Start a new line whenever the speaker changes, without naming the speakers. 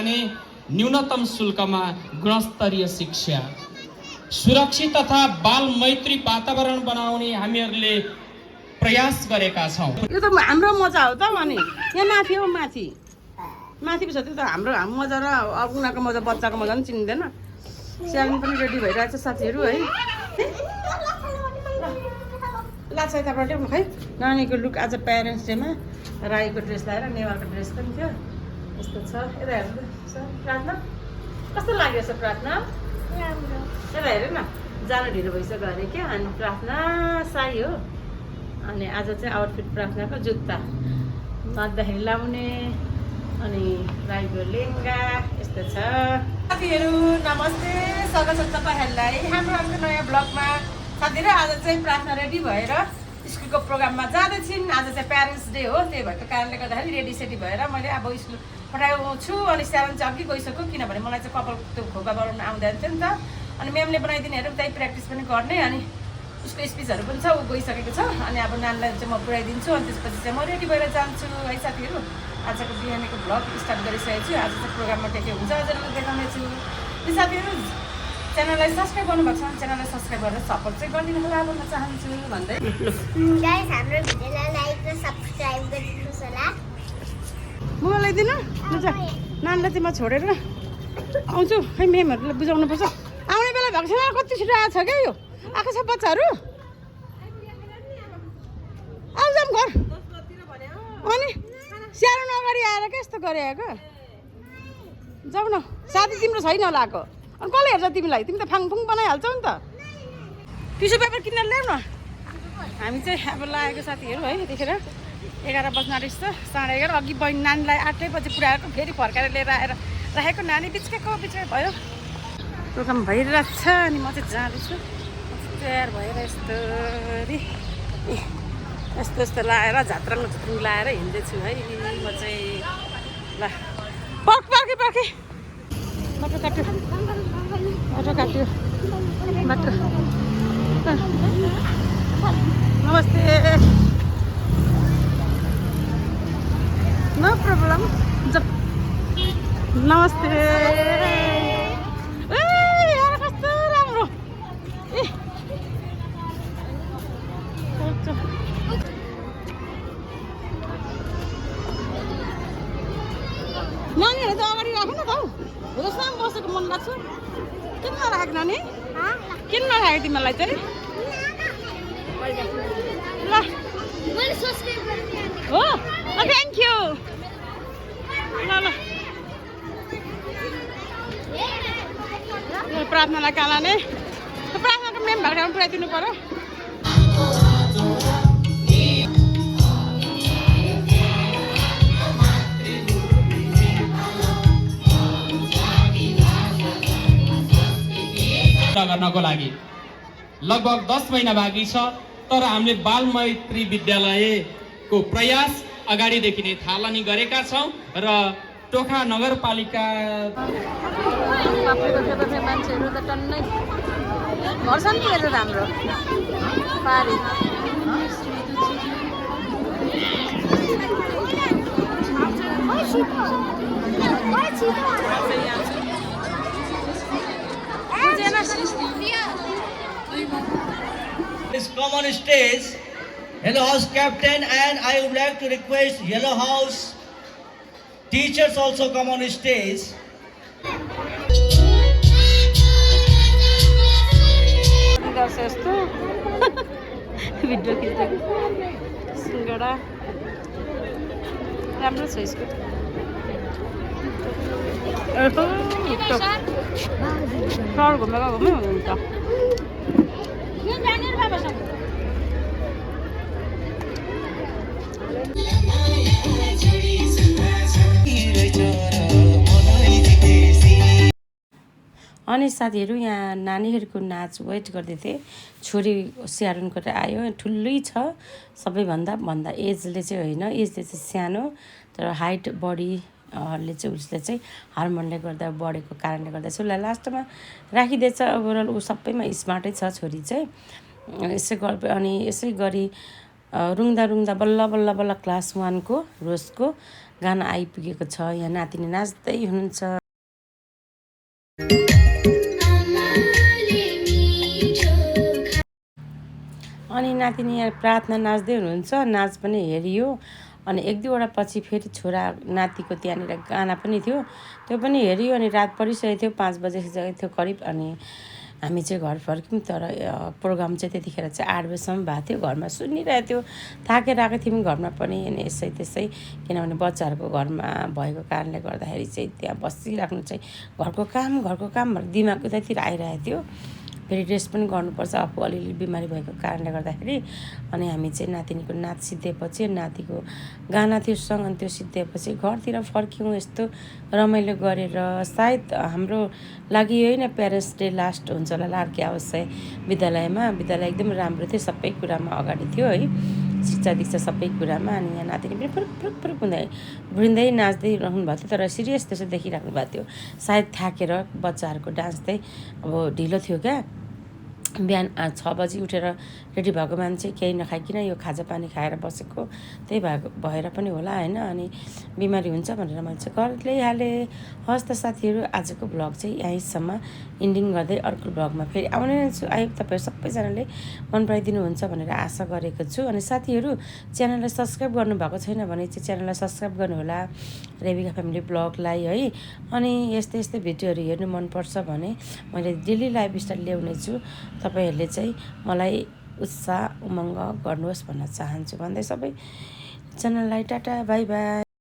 भने न्यूनतम शुल्कमा गुणस्तरीय शिक्षा, सुरक्षित तथा बाल मैत्री वातावरण बनाउने हामीहरूले प्रयास गरेका छौँ।
यो त हाम्रो मजा हो त अनि यहाँ माथि हो माथि पो छ त्यो त हाम्रो मजा र उनीहरूको मजा बच्चाको मजा पनि चिन्दैन। स्याहार्नु पनि रेडी भइरहेछ साथीहरू है। लाग्छ यताबाट खै नानीको लुक आज प्यारेन्ट्स डेमा राईको ड्रेस लगाएर नेवारको ड्रेस पनि थियो यस्तो छ। यता हेर्नु त प्रार्थना कस्तो लाग्यो छ प्रार्थना? यता हेर न जानु ढिलो भइसक्यो अरे क्या। अनि प्रार्थना साई हो अनि आज चाहिँ आउटफिट प्रार्थनाको जुत्ता नाच्दाखेरि लाउने अनि राईको लेङ्गा यस्तो छ। साथीहरू नमस्ते, स्वागत छ तपाईँहरूलाई हाम्रो नयाँ ब्लगमा। साथीहरू आज चाहिँ प्रार्थना रेडी भएर स्कुलको प्रोग्राममा जाँदैछिन्। आज चाहिँ प्यारेन्ट्स डे हो, त्यही भएको कारणले गर्दाखेरि रेडी सेडी भएर मैले अब स्कुल पठाउँछु। अनि स्याहार्नु चाहिँ अघि गइसक्यो किनभने मलाई चाहिँ कपाल त्यो खोका बनाउनु आउँदैन थियो नि त। अनि म्यामले बनाइदिनेहरू त्यही प्र्याक्टिस पनि गर्ने अनि उसको स्पिचहरू पनि छ, ऊ गइसकेको छ। अनि अब नानीलाई चाहिँ म पुऱ्याइदिन्छु अनि त्यसपछि चाहिँ म रेडी भएर जान्छु है साथीहरू। आजको बिहानीको भ्लग स्टार्ट गरिसकेको छु। आज चाहिँ प्रोग्राममा के हुन्छ हजुरलाई देखाउने छु। त्यो साथीहरू च्यानललाई सब्सक्राइब गर्नुभएको छ भने च्यानललाई सब्सक्राइब गरेर सपोर्ट चाहिँ गरिदिनु होला भन्न चाहन्छु भन्दै
गाइस हाम्रो भिडियोलाई लाइक र सब्स्क्राइब गरिदिनुहोस् होला।
मोबाइल ल्याइदिनु ल नानीलाई चाहिँ म छोडेर आउँछु। खै म्यामहरूलाई बुझाउनु पर्छ। आउने बेला भएको छैन, कति छिटो आएको छ क्या यो। आएको छ बच्चाहरू आउँछ घर अनि स्याहार्नु अगाडि आएर क्या यस्तो गरे आएको। जाऊ न साथी तिम्रो छैन होला आएको अनि कसले हेर्छ तिमीलाई? तिमी त फाङफुङ बनाइहाल्छौ नि त। टिस्यु पेपर किनेर ल्याऊ न। हामी चाहिँ अब लागेको साथीहरू है यतिखेर 11 बज्न आँटेछ त 11:30। अघि बहिनी नानीलाई 8 बजी पुऱ्याएको फेरि फर्काएर लिएर आएर राखेको नानी बिचको भयो। प्रोग्राम भइरहेको छ अनि म चाहिँ जाँदैछु तयार भएर यस्तो लाएर झात्रङ लाएर हिँड्दैछु है म चाहिँ। ल पर्खे बाटो काट्यो बाटो। नमस्ते, नो प्रब्लम। नमस्ते। यार कस्तो राम्रो। नानीहरू त अगाडि राख्नु न त हौ। होसमा बसेको मन लाग्छ। किन नराखेको नानी? किन नराखेको तिमीलाई चाहिँ? ल हो थ्याङ्क यू। ल प्रार्थनालाई कहाँ लाने? प्रार्थनाको मेम भएको ठाउँमा पुऱ्याइदिनु पर्यो।
गर्नको लागि लगभग 10 महिना बाँकी छ। तर हामीले बाल मैत्री विद्यालयको प्रयास अगाडिदेखि नै थालनी गरेका छौँ र टोखा नगरपालिका
मान्छेहरू त टन्नै घर नि हाम्रो पारी
This common stage, Yellow House captain, and I would like to request Yellow House teachers also come on stage.
यस्तो भिडियो खिच्दै सिङ्गडा राम्रो छ यसको। सहर घुमेको घुमै हुन्छ। अनि साथीहरू यहाँ नानीहरूको नाच वेट गर्दै थिएँ। छोरी स्याहार्नु गरेर आयो, ठुलै छ सबैभन्दा एजले चाहिँ होइन, एजले चाहिँ सानो तर हाइट बडीले चाहिँ उसले चाहिँ हार्मोनले गर्दा बढेको कारणले गर्दा चाहिँ उसलाई लास्टमा राखिदिएछ। ओभरअल ऊ सबैमा स्मार्टै छ छोरी चाहिँ। यसै गरी रुङ्दा रुङ्दा बल्ल बल्ल बल्ल क्लास 1 को रोजको गाना आइपुगेको छ। यहाँ नातिनी नाच्दै हुनुहुन्छ। अनि नातिनी यहाँ प्रार्थना नाच्दै हुनुहुन्छ। नाच पनि हेरियो। अनि 1-2 वटा पछि फेरि छोरा नातिको त्यहाँनिर गाना पनि थियो, त्यो पनि हेरियो। अनि रात परिसकेको थियो, 5 बजेसकेको थियो करिब। अनि हामी चाहिँ घर फर्क्यौँ। तर प्रोग्राम चाहिँ त्यतिखेर चाहिँ 8 बजीसम्म भएको थियो। घरमा सुनिरहेको थियो, थाकेर आएको थियौँ घरमा पनि। अनि यसै त्यसै किनभने बच्चाहरूको घरमा भएको कारणले गर्दाखेरि चाहिँ त्यहाँ बसिराख्नु चाहिँ घरको काम भनेर दिमाग उतैतिर आइरहेको थियो। फेरि रेस्ट पनि गर्नुपर्छ आफू अलिअलि बिमारी भएको कारणले गर्दाखेरि। अनि हामी चाहिँ नातिनीको नाच सिद्धिएपछि नातिको गाना थियो सँग, अनि त्यो सिद्धिएपछि घरतिर फर्क्यौँ। यस्तो रमाइलो गरेर सायद हाम्रो लागि यही नै प्यारेन्ट्स डे लास्ट हुन्छ होला लार्के आवासीय विद्यालयमा। विद्यालय एकदम राम्रो थियो, सबै कुरामा अगाडि थियो है, शिक्षा दीक्षा सबै कुरामा। अनि यहाँ नातिनी पनि फुरुक फुरुक फुरुक बुझ्दै नाच्दै रहनु भएको थियो। तर सिरियस त्यसो देखिराख्नु भएको थियो। सायद थाकेर बच्चाहरूको डान्स चाहिँ अब ढिलो थियो क्या। बिहान 6 बजी उठेर रेडी भएको मान्छे केही नखाइकन यो खाजा पानी खाएर बसेको, त्यही भएर पनि होला होइन। अनि बिमारी हुन्छ भनेर मैले चाहिँ घर ल्याइहालेँ। हस् त साथीहरू, आजको भ्लग चाहिँ यहीँसम्म इन्डिङ गर्दै अर्को भ्लगमा फेरि आउने नै छु। आयो तपाईँहरू सबैजनाले मन पराइदिनुहुन्छ भनेर आशा गरेको छु। अनि साथीहरू, च्यानललाई सब्सक्राइब गर्नुभएको छैन भने चाहिँ च्यानललाई सब्सक्राइब गर्नुहोला, रेबिका फ्यामिली ब्लगलाई है। अनि यस्तै यस्तै भिडियोहरू हेर्नु मनपर्छ भने मैले डेली लाइफ स्टाइल ल्याउने छु। तपाईँहरूले चाहिँ मलाई उत्साह उमङ्ग गर्नुहोस् भन्न चाहन्छु भन्दै सबै च्यानललाई टाटा बाई बाई।